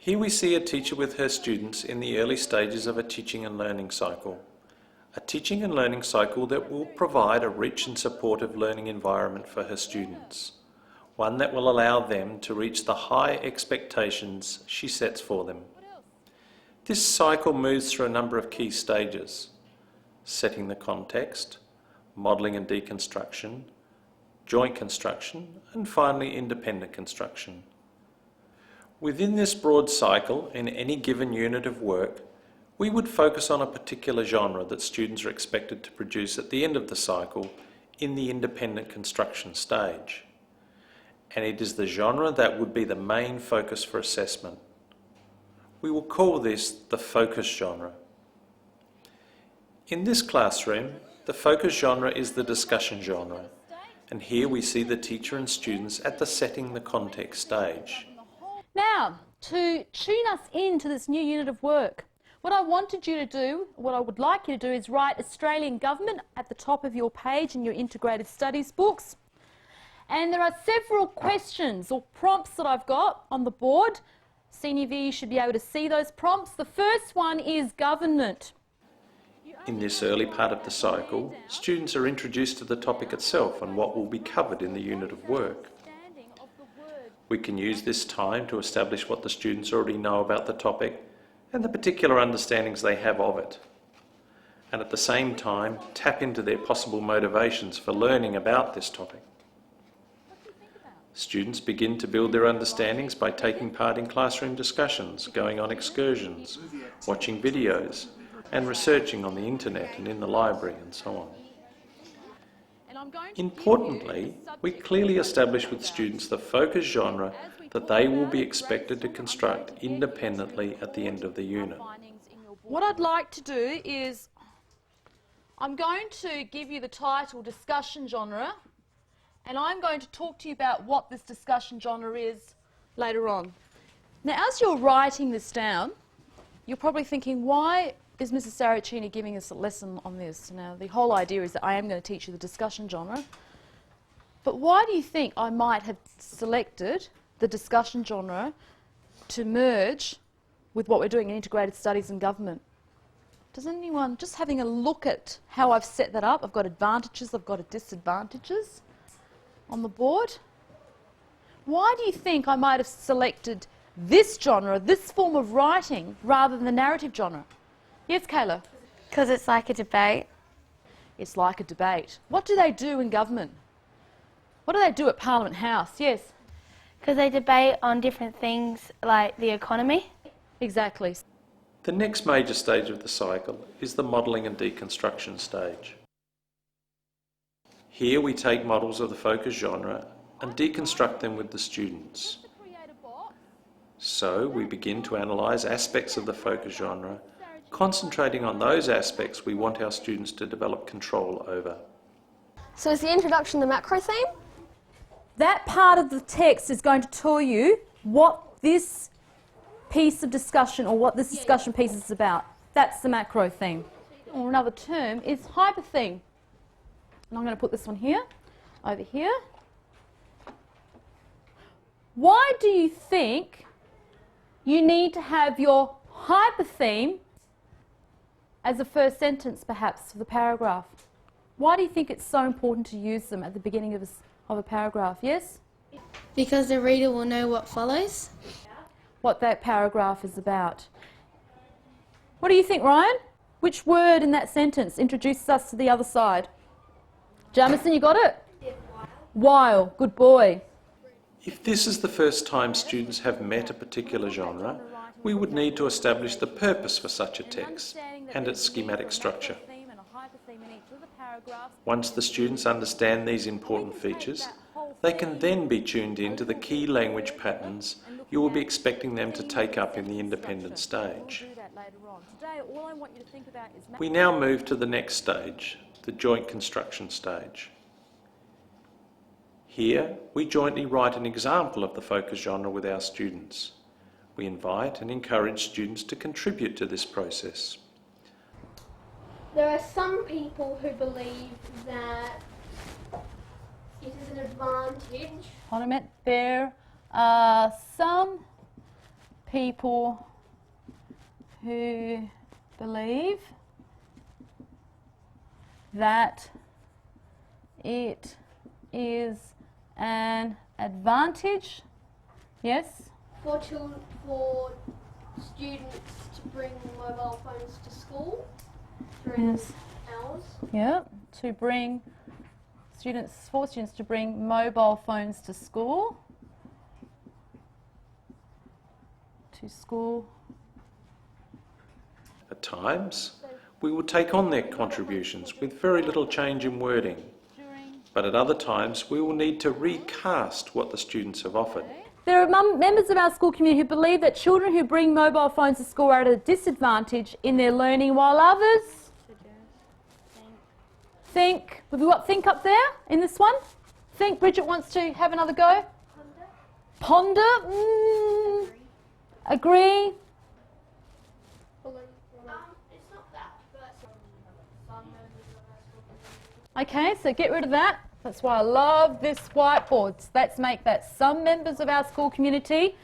Here we see a teacher with her students in the early stages of a teaching and learning cycle. A teaching and learning cycle that will provide a rich and supportive learning environment for her students. One that will allow them to reach the high expectations she sets for them. This cycle moves through a number of key stages: setting the context, modelling and deconstruction, joint construction, and finally independent construction. Within this broad cycle, in any given unit of work, we would focus on a particular genre that students are expected to produce at the end of the cycle in the independent construction stage. And it is the genre that would be the main focus for assessment. We will call this the focus genre. In this classroom, the focus genre is the discussion genre, and here we see the teacher and students at the setting the context stage. Now, to tune us into this new unit of work, what I wanted you to do, what I would like you to do, is write Australian Government at the top of your page in your integrated studies books. And there are several questions or prompts that I've got on the board. Senior view, you should be able to see those prompts. The first one is government. In this early part of the cycle, students are introduced to the topic itself and what will be covered in the unit of work. We can use this time to establish what the students already know about the topic and the particular understandings they have of it, and at the same time tap into their possible motivations for learning about this topic. Students begin to build their understandings by taking part in classroom discussions, going on excursions, watching videos, and researching on the internet and in the library and so on. Importantly, we clearly establish with students the focus genre that they will be expected to construct independently at the end of the unit. What I'd like to do is, I'm going to give you the title discussion genre, and I'm going to talk to you about what this discussion genre is later on. Now, as you're writing this down, you're probably thinking, why is Mrs. Saracini giving us a lesson on this? Now, the whole idea is that I am going to teach you the discussion genre. But why do you think I might have selected the discussion genre to merge with what we're doing in integrated studies and government? Does anyone, just having a look at how I've set that up, I've got advantages, I've got disadvantages on the board. Why do you think I might have selected this genre, this form of writing, rather than the narrative genre? Yes, Kayla? Because it's like a debate. It's like a debate. What do they do in government? What do they do at Parliament House? Yes? Because they debate on different things like the economy. Exactly. The next major stage of the cycle is the modelling and deconstruction stage. Here we take models of the focus genre and deconstruct them with the students. So we begin to analyse aspects of the focus genre, concentrating on those aspects we want our students to develop control over. So is the introduction the macro theme? That part of the text is going to tell you what this piece of discussion or what this discussion piece is about. That's the macro theme. Or another term is hypertheme. And I'm going to put this one here, over here. Why do you think you need to have your hypertheme as a first sentence, perhaps, for the paragraph? Why do you think it's so important to use them at the beginning of a paragraph? Yes? Because the reader will know what follows. What that paragraph is about. What do you think, Ryan? Which word in that sentence introduces us to the other side? Jamison, you got it? While. Good boy. If this is the first time students have met a particular genre, we would need to establish the purpose for such a text and its schematic structure. Once the students understand these important features, they can then be tuned into the key language patterns you will be expecting them to take up in the independent stage. We now move to the next stage, the joint construction stage. Here, we jointly write an example of the focus genre with our students. We invite and encourage students to contribute to this process. There are some people who believe that it is an advantage. Hold a minute. There are some people who believe that it is an advantage, yes, for students to bring mobile phones to school during yes, hours. yeah, to bring for students to bring mobile phones to school, At times, we will take on their contributions with very little change in wording, but at other times we will need to recast what the students have offered. There are members of our school community who believe that children who bring mobile phones to school are at a disadvantage in their learning, while others think. Have we got think up there in this one? Think. Bridget wants to have another go. Ponder. Agree. It's not that, but some members of our school community. Okay, so get rid of that. That's why I love this whiteboard. Let's make that some members of our school community.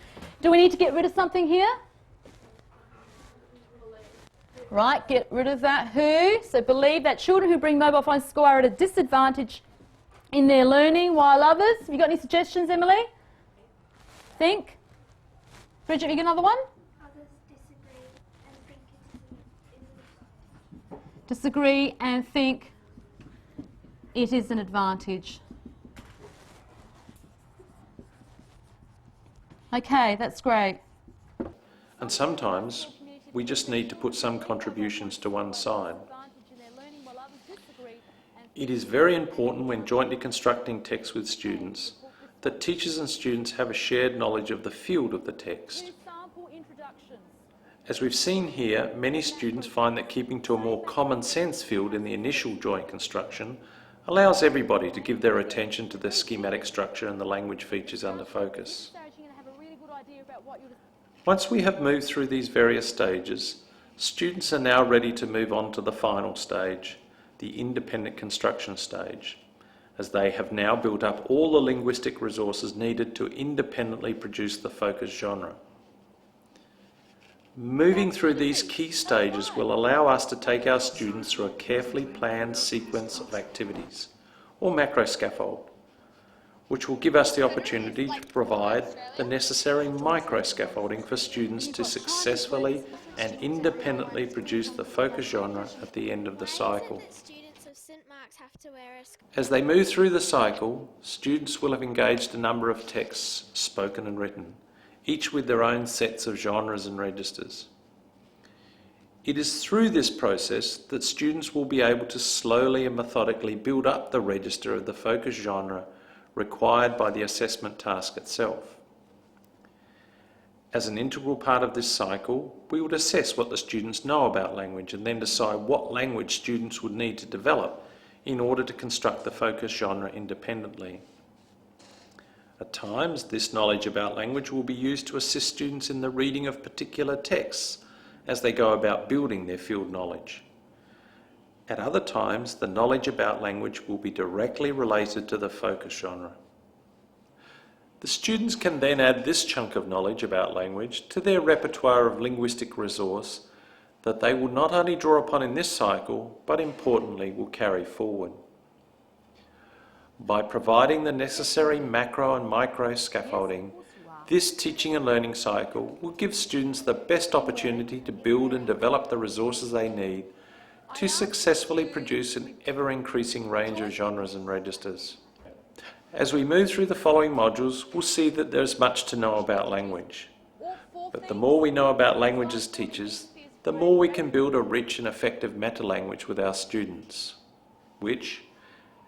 Do we need to get rid of something here? Right, get rid of that who. So believe that children who bring mobile phones to school are at a disadvantage in their learning, while others. Have you got any suggestions, Emily? Think. Bridget, you got another one? Others Disagree and think it is an advantage. Okay, that's great. And sometimes we just need to put some contributions to one side. It is very important when jointly constructing text with students that teachers and students have a shared knowledge of the field of the text. As we've seen here, many students find that keeping to a more common sense field in the initial joint construction allows everybody to give their attention to the schematic structure and the language features under focus. Once we have moved through these various stages, students are now ready to move on to the final stage, the independent construction stage, as they have now built up all the linguistic resources needed to independently produce the focus genre. Moving through these key stages will allow us to take our students through a carefully planned sequence of activities, or macro scaffold, which will give us the opportunity to provide the necessary micro scaffolding for students to successfully and independently produce the focus genre at the end of the cycle. As they move through the cycle, students will have engaged a number of texts, spoken and written, each with their own sets of genres and registers. It is through this process that students will be able to slowly and methodically build up the register of the focus genre required by the assessment task itself. As an integral part of this cycle, we would assess what the students know about language and then decide what language students would need to develop in order to construct the focus genre independently. At times, this knowledge about language will be used to assist students in the reading of particular texts as they go about building their field knowledge. At other times, the knowledge about language will be directly related to the focus genre. The students can then add this chunk of knowledge about language to their repertoire of linguistic resource that they will not only draw upon in this cycle, but importantly will carry forward. By providing the necessary macro and micro scaffolding, this teaching and learning cycle will give students the best opportunity to build and develop the resources they need to successfully produce an ever-increasing range of genres and registers. As we move through the following modules, we'll see that there's much to know about language. But the more we know about language as teachers, the more we can build a rich and effective meta-language with our students, which,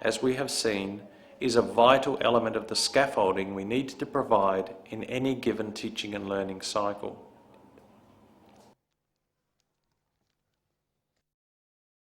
as we have seen, is a vital element of the scaffolding we need to provide in any given teaching and learning cycle.